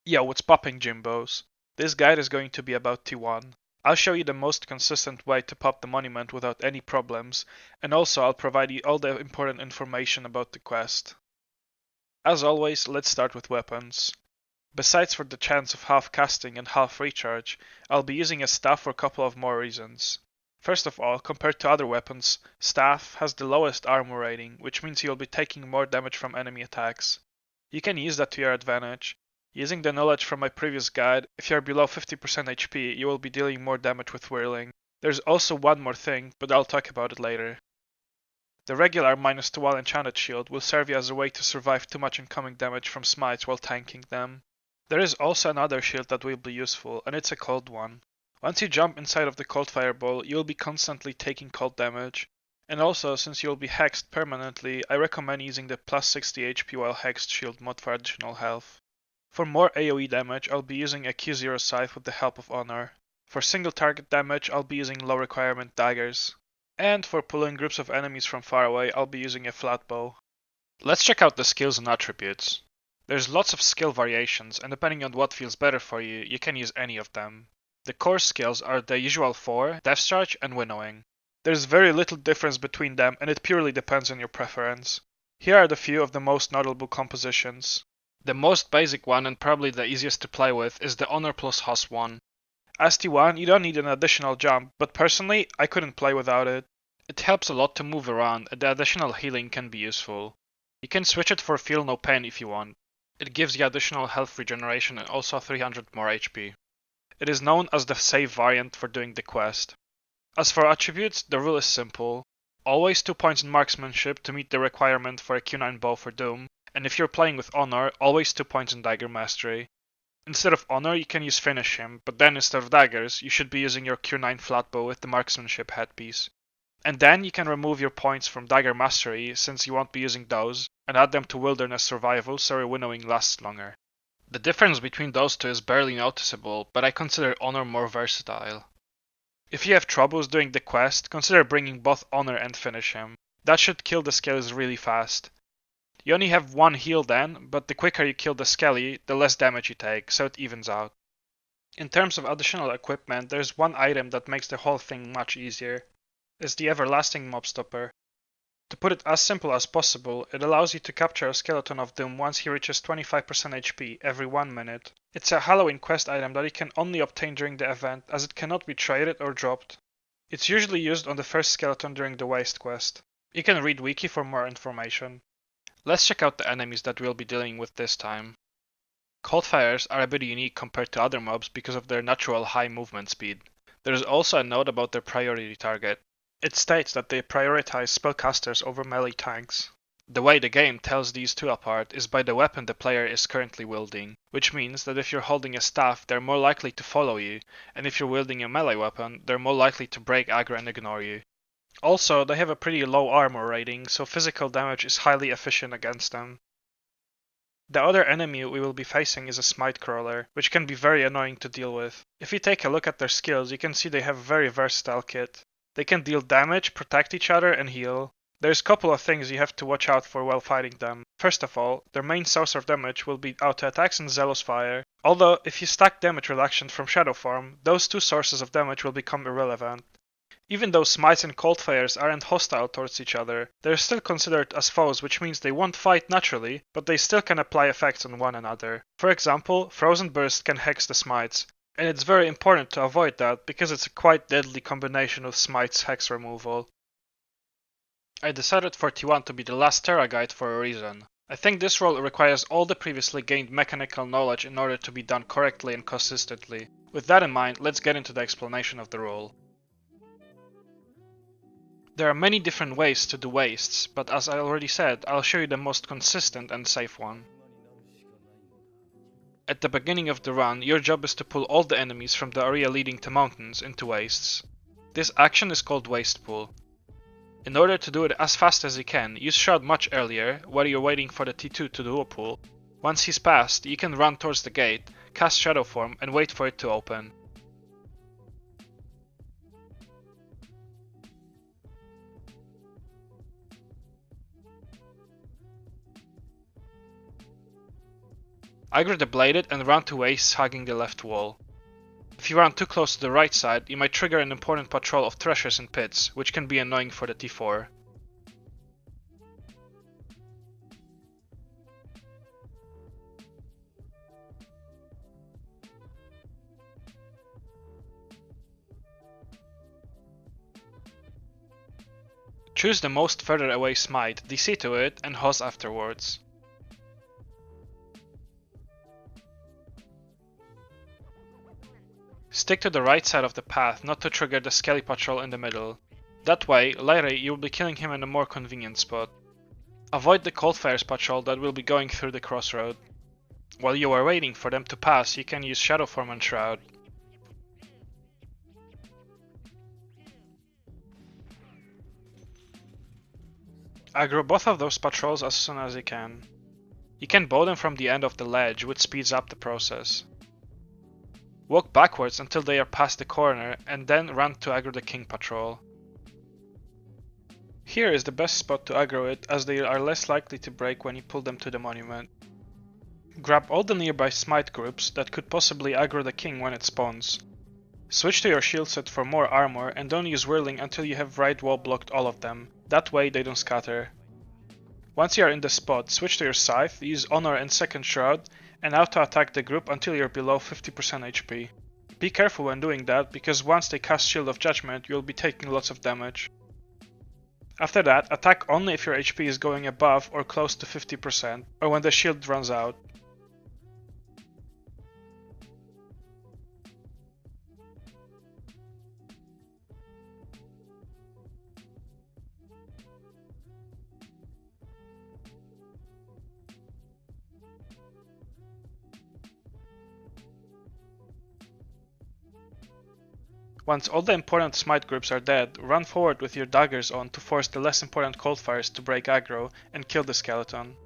Yo, what's popping, Jimbos? This guide is going to be about T1. I'll show you the most consistent way to pop the monument without any problems, and also I'll provide you all the important information about the quest. As always, let's start with weapons. Besides for the chance of half casting and half recharge, I'll be using a staff for a couple of more reasons. First of all, compared to other weapons, staff has the lowest armor rating, which means you'll be taking more damage from enemy attacks. You can use that to your advantage. Using the knowledge from my previous guide, if you are below 50% HP, you will be dealing more damage with whirling. There's also one more thing, but I'll talk about it later. The regular -2 enchanted shield will serve you as a way to survive too much incoming damage from smites while tanking them. There is also another shield that will be useful, and it's a cold one. Once you jump inside of the cold fireball, you will be constantly taking cold damage. And also, since you will be hexed permanently, I recommend using the plus 60 HP while hexed shield mod for additional health. For more AoE damage, I'll be using a Q0 scythe with the help of Honor. For single target damage, I'll be using low requirement daggers. And for pulling groups of enemies from far away, I'll be using a flat bow. Let's check out the skills and attributes. There's lots of skill variations, and depending on what feels better for you, you can use any of them. The core skills are the usual four: Depth Charge and Winnowing. There's very little difference between them, and it purely depends on your preference. Here are the few of the most notable compositions. The most basic one and probably the easiest to play with is the Honor plus Hos 1. As T1, you don't need an additional jump, but personally, I couldn't play without it. It helps a lot to move around, and the additional healing can be useful. You can switch it for Feel No Pain if you want. It gives you additional health regeneration and also 300 more HP. It is known as the safe variant for doing the quest. As for attributes, the rule is simple. Always 2 points in marksmanship to meet the requirement for a Q9 bow for Doom, and if you're playing with Honor, always 2 points in dagger mastery. Instead of Honor, you can use Finish Him, but then instead of daggers, you should be using your Q9 flatbow with the marksmanship headpiece. And then you can remove your points from dagger mastery, since you won't be using those, and add them to wilderness survival so your winnowing lasts longer. The difference between those two is barely noticeable, but I consider Honor more versatile. If you have troubles doing the quest, consider bringing both Honor and Finish Him. That should kill the skellies really fast. You only have one heal then, but the quicker you kill the skelly, the less damage you take, so it evens out. In terms of additional equipment, there's one item that makes the whole thing much easier. It's the Everlasting Mob Stopper. To put it as simple as possible, it allows you to capture a skeleton of Doom once he reaches 25% HP every 1 minute. It's a Halloween quest item that you can only obtain during the event, as it cannot be traded or dropped. It's usually used on the first skeleton during the Waste quest. You can read Wiki for more information. Let's check out the enemies that we'll be dealing with this time. Coldfires are a bit unique compared to other mobs because of their natural high movement speed. There is also a note about their priority target. It states that they prioritize spellcasters over melee tanks. The way the game tells these two apart is by the weapon the player is currently wielding, which means that if you're holding a staff, they're more likely to follow you, and if you're wielding a melee weapon, they're more likely to break aggro and ignore you. Also, they have a pretty low armor rating, so physical damage is highly efficient against them. The other enemy we will be facing is a Smite Crawler, which can be very annoying to deal with. If you take a look at their skills, you can see they have a very versatile kit. They can deal damage, protect each other, and heal. There's a couple of things you have to watch out for while fighting them. First of all, their main source of damage will be auto attacks and Zealous Fire. Although, if you stack damage reduction from Shadow Form, those two sources of damage will become irrelevant. Even though Smites and Coldfires aren't hostile towards each other, they're still considered as foes, which means they won't fight naturally, but they still can apply effects on one another. For example, Frozen Burst can hex the Smites, and it's very important to avoid that because it's a quite deadly combination with Smite's hex removal. I decided for T1 to be the last Terra guide for a reason. I think this role requires all the previously gained mechanical knowledge in order to be done correctly and consistently. With that in mind, let's get into the explanation of the role. There are many different ways to do wastes, but as I already said, I'll show you the most consistent and safe one. At the beginning of the run, your job is to pull all the enemies from the area leading to mountains into wastes. This action is called Waste Pull. In order to do it as fast as you can, use Shroud much earlier, while you're waiting for the T2 to do a pull. Once he's passed, you can run towards the gate, cast Shadow Form and wait for it to open. Aggro the bladed and run to waste, hugging the left wall. If you run too close to the right side, you might trigger an important patrol of threshers and pits, which can be annoying for the T4. Choose the most further away smite, DC to it, and Hos afterwards. Stick to the right side of the path, not to trigger the Skelly patrol in the middle. That way, later you will be killing him in a more convenient spot. Avoid the Coldfire's patrol that will be going through the crossroad. While you are waiting for them to pass, you can use Shadowform and Shroud. Aggro both of those patrols as soon as you can. You can bow them from the end of the ledge, which speeds up the process. Walk backwards until they are past the corner, and then run to aggro the King patrol. Here is the best spot to aggro it, as they are less likely to break when you pull them to the monument. Grab all the nearby smite groups that could possibly aggro the King when it spawns. Switch to your shield set for more armor, and don't use whirling until you have right wall blocked all of them, that way they don't scatter. Once you are in the spot, switch to your scythe, use honor and second shroud, and auto attack the group until you're below 50% HP. Be careful when doing that, because once they cast Shield of Judgment, you'll be taking lots of damage. After that, attack only if your HP is going above or close to 50%, or when the shield runs out. Once all the important smite groups are dead, run forward with your daggers on to force the less important coldfires to break aggro and kill the skeleton.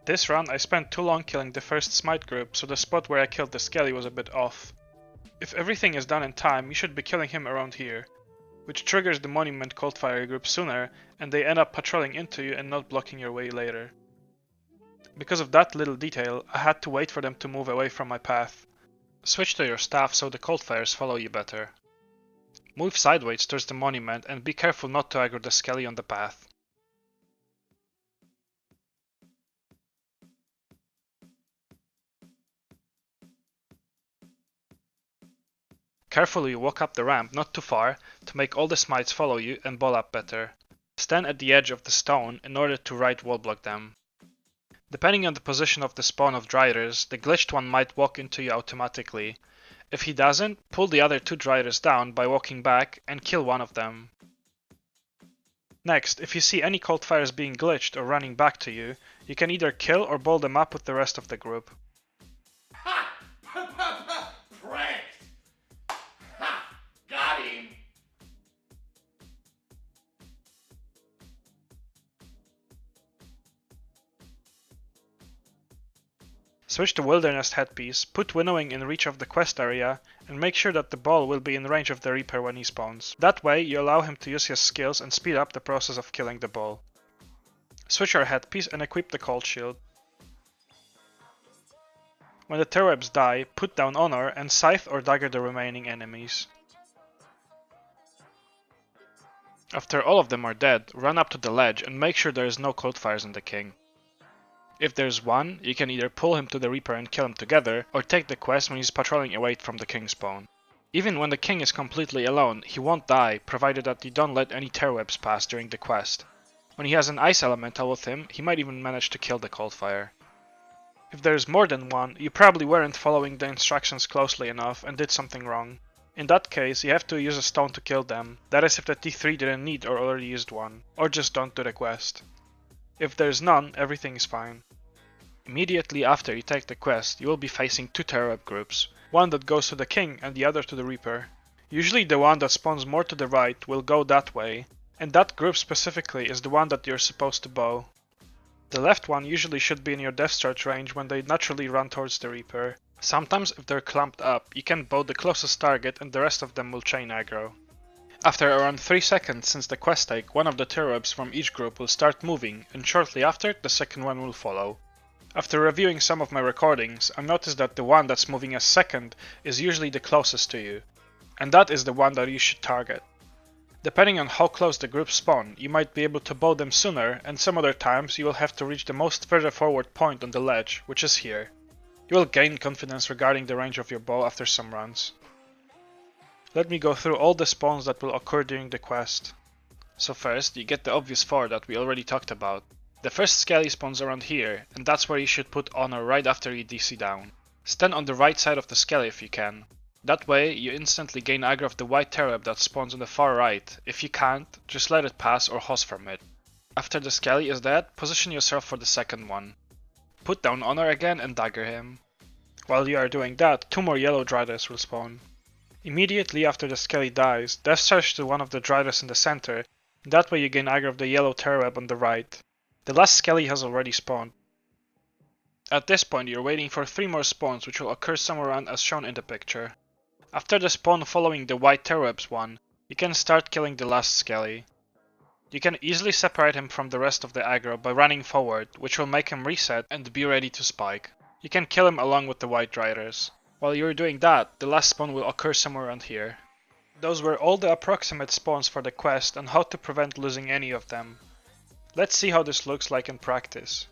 This run I spent too long killing the first smite group, so the spot where I killed the skelly was a bit off. If everything is done in time, you should be killing him around here, which triggers the monument coldfire group sooner, and they end up patrolling into you and not blocking your way later. Because of that little detail, I had to wait for them to move away from my path. Switch to your staff so the coldfires follow you better. Move sideways towards the monument and be careful not to aggro the skelly on the path. Carefully walk up the ramp, not too far, to make all the smites follow you and ball up better. Stand at the edge of the stone in order to right wall block them. Depending on the position of the spawn of Driders, the glitched one might walk into you automatically. If he doesn't, pull the other two Driders down by walking back and kill one of them. Next, if you see any coldfires being glitched or running back to you, you can either kill or ball them up with the rest of the group. Ha! Pranked! Ha! Got him! Switch to Wilderness headpiece, put winnowing in reach of the quest area, and make sure that the ball will be in range of the Reaper when he spawns. That way, you allow him to use his skills and speed up the process of killing the ball. Switch your headpiece and equip the Cold Shield. When the Terwebs die, put down Honor and scythe or dagger the remaining enemies. After all of them are dead, run up to the ledge and make sure there is no coldfires on the King. If there's one, you can either pull him to the Reaper and kill him together, or take the quest when he's patrolling away from the King spawn. Even when the King is completely alone, he won't die, provided that you don't let any Terwebs pass during the quest. When he has an Ice Elemental with him, he might even manage to kill the Coldfire. If there's more than one, you probably weren't following the instructions closely enough and did something wrong. In that case, you have to use a stone to kill them, that is if the T3 didn't need or already used one, or just don't do the quest. If there's none, everything is fine. Immediately after you take the quest, you will be facing two Terweb groups, one that goes to the King and the other to the Reaper. Usually the one that spawns more to the right will go that way, and that group specifically is the one that you're supposed to bow. The left one usually should be in your Death Charge range when they naturally run towards the Reaper. Sometimes if they're clumped up, you can bow the closest target and the rest of them will chain aggro. After around 3 seconds since the quest take, one of the turrets from each group will start moving, and shortly after, the second one will follow. After reviewing some of my recordings, I noticed that the one that's moving as second is usually the closest to you, and that is the one that you should target. Depending on how close the groups spawn, you might be able to bow them sooner, and some other times you will have to reach the most further forward point on the ledge, which is here. You will gain confidence regarding the range of your bow after some runs. Let me go through all the spawns that will occur during the quest. So first, you get the obvious 4 that we already talked about. The first skelly spawns around here, and that's where you should put Honor right after you DC down. Stand on the right side of the skelly if you can. That way, you instantly gain aggro of the white terror that spawns on the far right. If you can't, just let it pass or hoss from it. After the skelly is dead, position yourself for the second one. Put down Honor again and dagger him. While you are doing that, 2 more yellow Driders will spawn. Immediately after the skelly dies, death charge to one of the Driders in the center, that way you gain aggro of the yellow terror on the right. The last skelly has already spawned. At this point you're waiting for 3 more spawns which will occur somewhere around as shown in the picture. After the spawn following the white Terwebs one, you can start killing the last skelly. You can easily separate him from the rest of the aggro by running forward, which will make him reset and be ready to spike. You can kill him along with the white riders. While you're doing that, the last spawn will occur somewhere around here. Those were all the approximate spawns for the quest and how to prevent losing any of them. Let's see how this looks like in practice.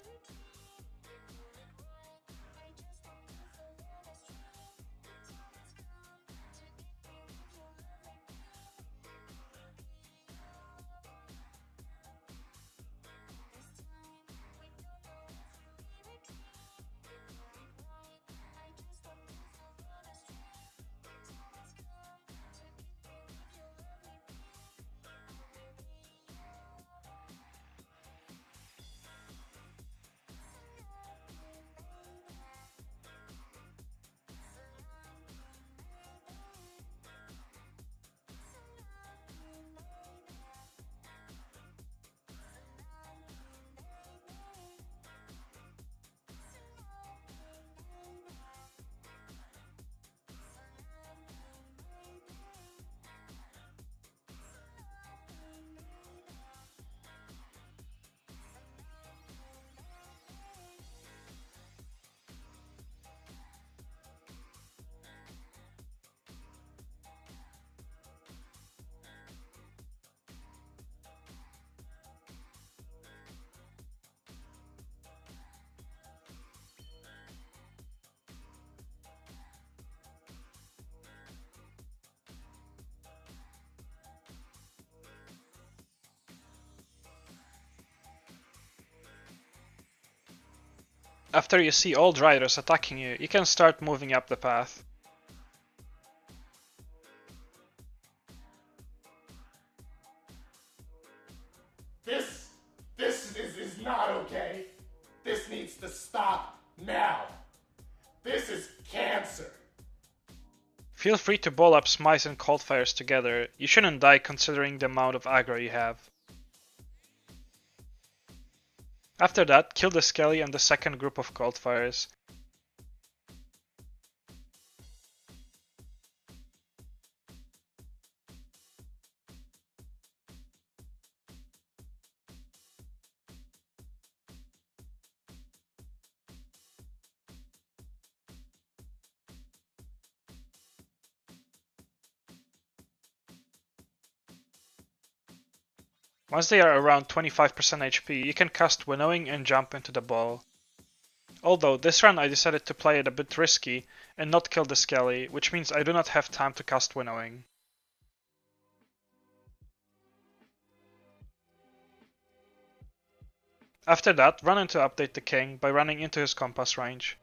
After you see all riders attacking you, you can start moving up the path. This is not okay. This needs to stop now. This is cancer. Feel free to bowl up Smites and Coldfires together, you shouldn't die considering the amount of aggro you have. After that, kill the Skelly and the second group of Coldfires. Once they are around 25% HP, you can cast Winnowing and jump into the ball. Although this run I decided to play it a bit risky and not kill the Skelly, which means I do not have time to cast Winnowing. After that, run in to update the king by running into his compass range.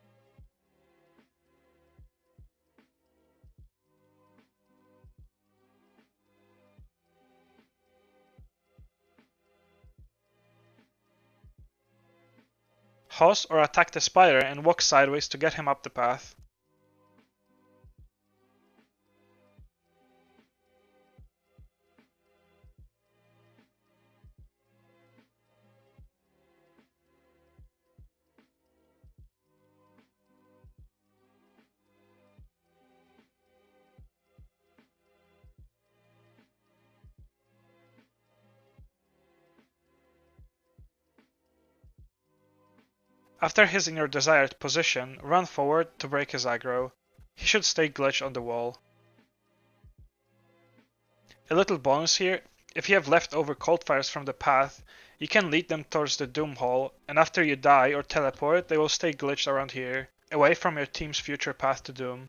Hoss or attack the spider and walk sideways to get him up the path. After he's in your desired position, run forward to break his aggro. He should stay glitched on the wall. A little bonus here, if you have leftover coldfires from the path, you can lead them towards the Doom Hall, and after you die or teleport, they will stay glitched around here, away from your team's future path to Doom.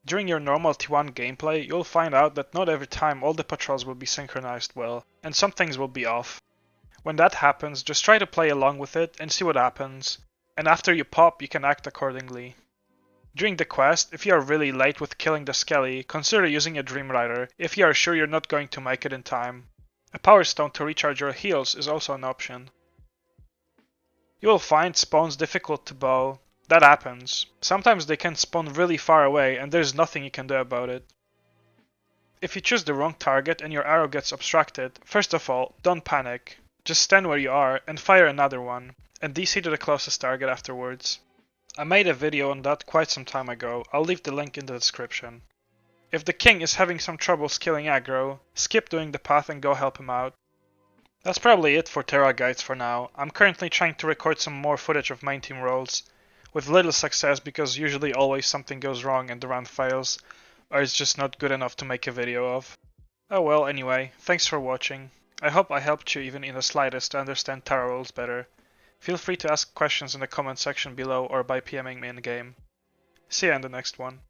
During your normal T1 gameplay, you'll find out that not every time all the patrols will be synchronized well, and some things will be off. When that happens, just try to play along with it and see what happens, and after you pop, you can act accordingly. During the quest, if you are really late with killing the Skelly, consider using a Dream Rider if you are sure you're not going to make it in time. A Power Stone to recharge your heals is also an option. You will find spawns difficult to bow. That happens. Sometimes they can spawn really far away and there's nothing you can do about it. If you choose the wrong target and your arrow gets obstructed, first of all, don't panic. Just stand where you are and fire another one, and DC to the closest target afterwards. I made a video on that quite some time ago, I'll leave the link in the description. If the king is having some trouble skilling aggro, skip doing the path and go help him out. That's probably it for Terra guides for now. I'm currently trying to record some more footage of main team rolls, with little success because usually always something goes wrong and the run fails, or it's just not good enough to make a video of. Oh well, anyway, thanks for watching. I hope I helped you even in the slightest to understand Terra rolls better. Feel free to ask questions in the comment section below or by PMing me in game. See you in the next one.